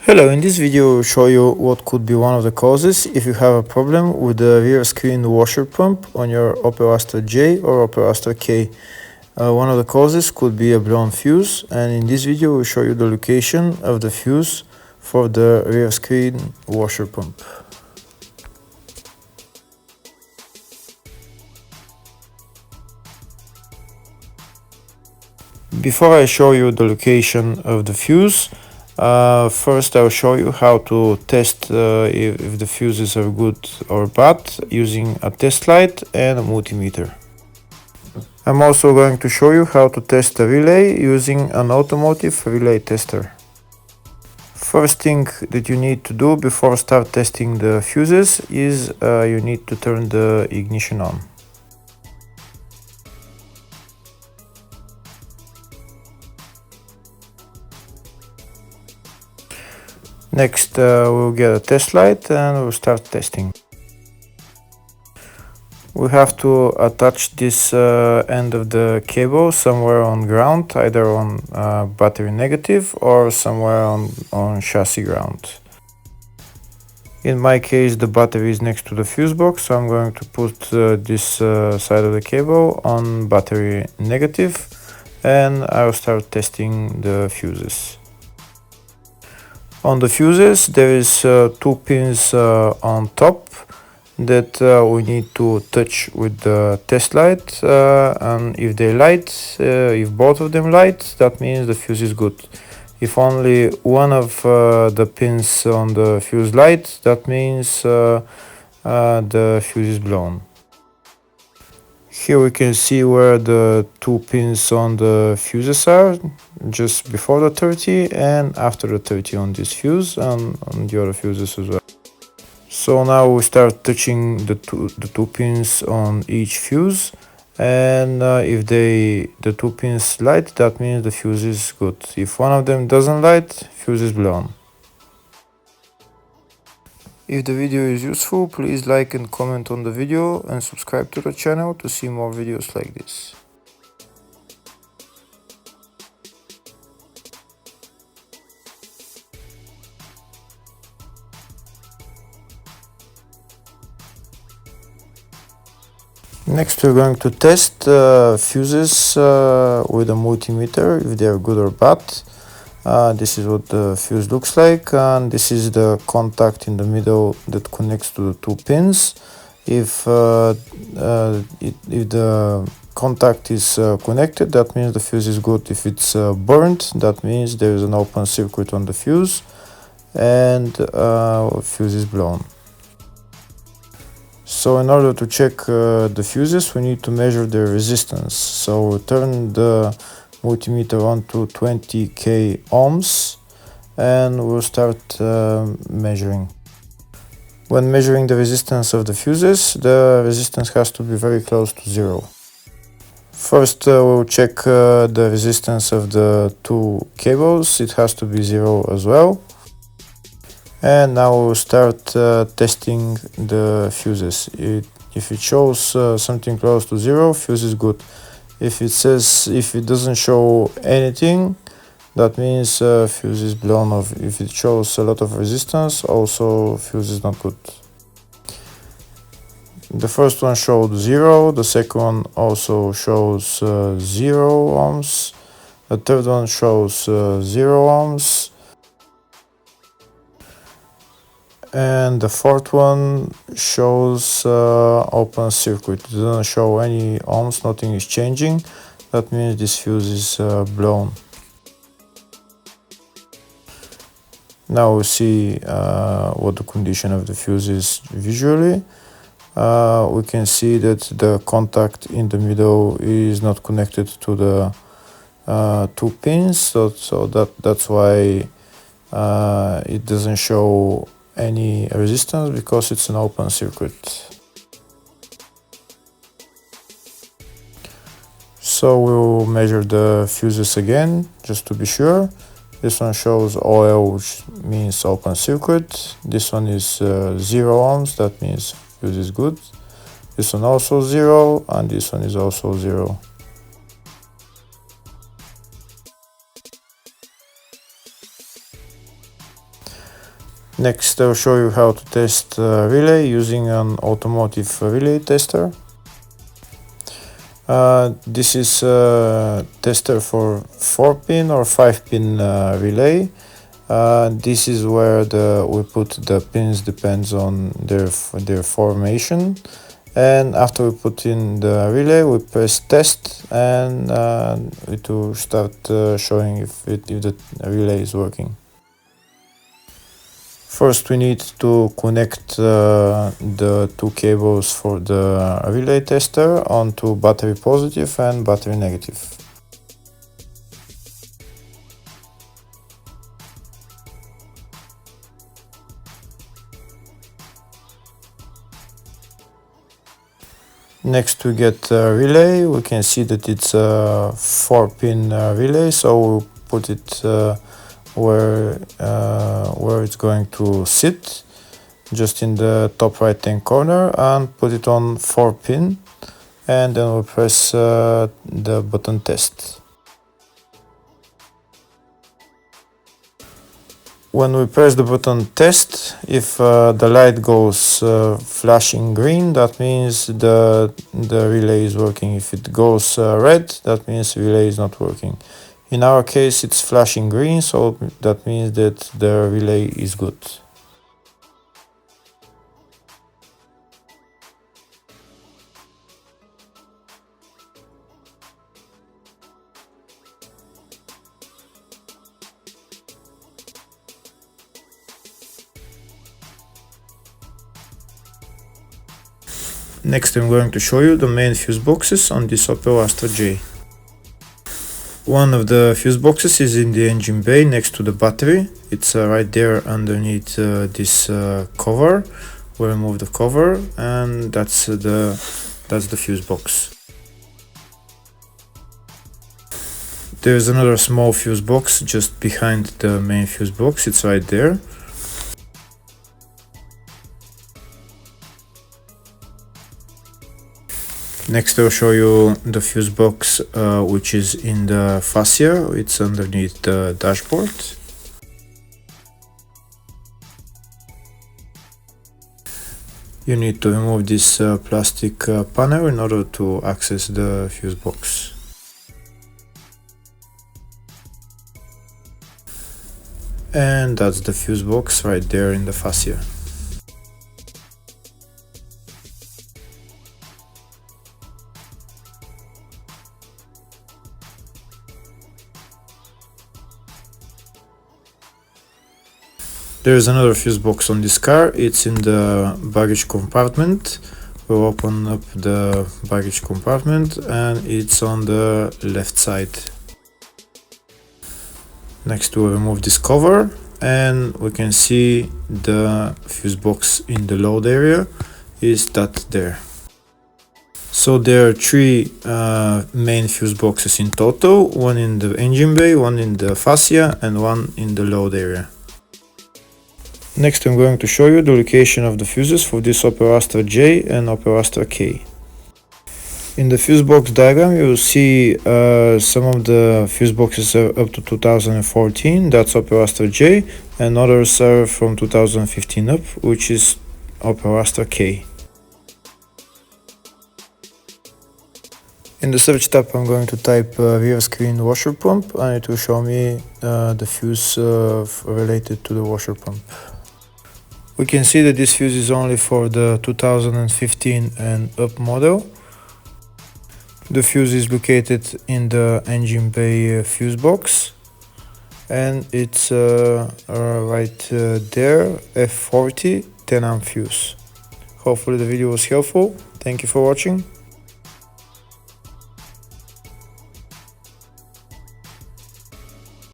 Hello, in this video we'll show you what could be one of the causes if you have a problem with the rear screen washer pump on your Opel Astra J or Opel Astra K. One of the causes could be a blown fuse, and in this video we'll show you the location of the fuse for the rear screen washer pump. Before I show you the location of the fuse, first I'll show you how to test if the fuses are good or bad using a test light and a multimeter. I'm also going to show you how to test a relay using an automotive relay tester. First thing that you need to do before start testing the fuses is you need to turn the ignition on. Next we'll get a test light and we'll start testing. We have to attach this end of the cable somewhere on ground, either on battery negative or somewhere on chassis ground. In my case the battery is next to the fuse box, so I'm going to put this side of the cable on battery negative and I'll start testing the fuses. On the fuses there is two pins on top that we need to touch with the test light, and if they light, if both of them light, that means the fuse is good. If only one of the pins on the fuse light, that means the fuse is blown. Here we can see where the two pins on the fuses are, just before the 30 and after the 30 on this fuse and on the other fuses as well. So now we start touching the two pins on each fuse, and if the two pins light, that means the fuse is good. If one of them doesn't light, fuse is blown. If the video is useful, please like and comment on the video and subscribe to the channel to see more videos like this. Next we're going to test fuses with a multimeter, if they are good or bad. This is what the fuse looks like, and this is the contact in the middle that connects to the two pins. If the contact is connected, that means the fuse is good. If it's burnt, that means there is an open circuit on the fuse and fuse is blown. So in order to check the fuses, we need to measure their resistance. So we'll turn the multimeter on to 20k ohms and we'll start measuring. When measuring the resistance of the fuses, the resistance has to be very close to zero. First we'll check the resistance of the two cables. It has to be zero as well. And now we'll start testing the fuses. If it shows something close to zero, fuse is good. If it doesn't show anything, that means fuse is blown off. If it shows a lot of resistance, also fuse is not good. The first one showed 0, the second one also shows 0 ohms, the third one shows 0 ohms, and the fourth one shows open circuit. It doesn't show any ohms, nothing is changing. That means this fuse is blown. Now we see what the condition of the fuse is visually. We can see that the contact in the middle is not connected to the two pins, so that's why it doesn't show any resistance, because it's an open circuit. So we'll measure the fuses again just to be sure. This one shows OL, which means open circuit. This one is 0 ohms, that means fuse is good. This one also 0, and this one is also 0. Next, I'll show you how to test relay using an automotive relay tester. This is a tester for 4-pin or 5-pin relay. This is where we put the pins, depends on their formation. And after we put in the relay, we press test, and it will start showing if the relay is working. First, we need to connect the two cables for the relay tester onto battery positive and battery negative. Next, we get a relay. We can see that it's a 4-pin relay, so we'll put it where it's going to sit, just in the top right hand corner, and put it on 4-pin, and then we'll press the button test. When we press the button test, if the light goes flashing green, that means the relay is working. If it goes red, that means the relay is not working. In our case, it's flashing green, so that means that the relay is good. Next, I'm going to show you the main fuse boxes on this Opel Astra J. One of the fuse boxes is in the engine bay next to the battery. It's right there underneath this cover. We remove the cover, and that's the fuse box. There's another small fuse box just behind the main fuse box. It's right there. Next, I'll show you the fuse box which is in the fascia. It's underneath the dashboard. You need to remove this plastic panel in order to access the fuse box. And that's the fuse box right there in the fascia. There's another fuse box on this car. It's in the baggage compartment. We'll open up the baggage compartment, and it's on the left side. Next, we'll remove this cover, and we can see the fuse box in the load area is that there. So there are three main fuse boxes in total, one in the engine bay, one in the fascia, and one in the load area. Next, I'm going to show you the location of the fuses for this Opel Astra J and Opel Astra K. In the fuse box diagram, you will see some of the fuse boxes are up to 2014, that's Opel Astra J, and others are from 2015 up, which is Opel Astra K. In the search tab, I'm going to type rear screen washer pump, and it will show me the fuse related to the washer pump. We can see that this fuse is only for the 2015 and up model. The fuse is located in the engine bay fuse box, and it's right there, F40 10 amp fuse. Hopefully the video was helpful. Thank you for watching.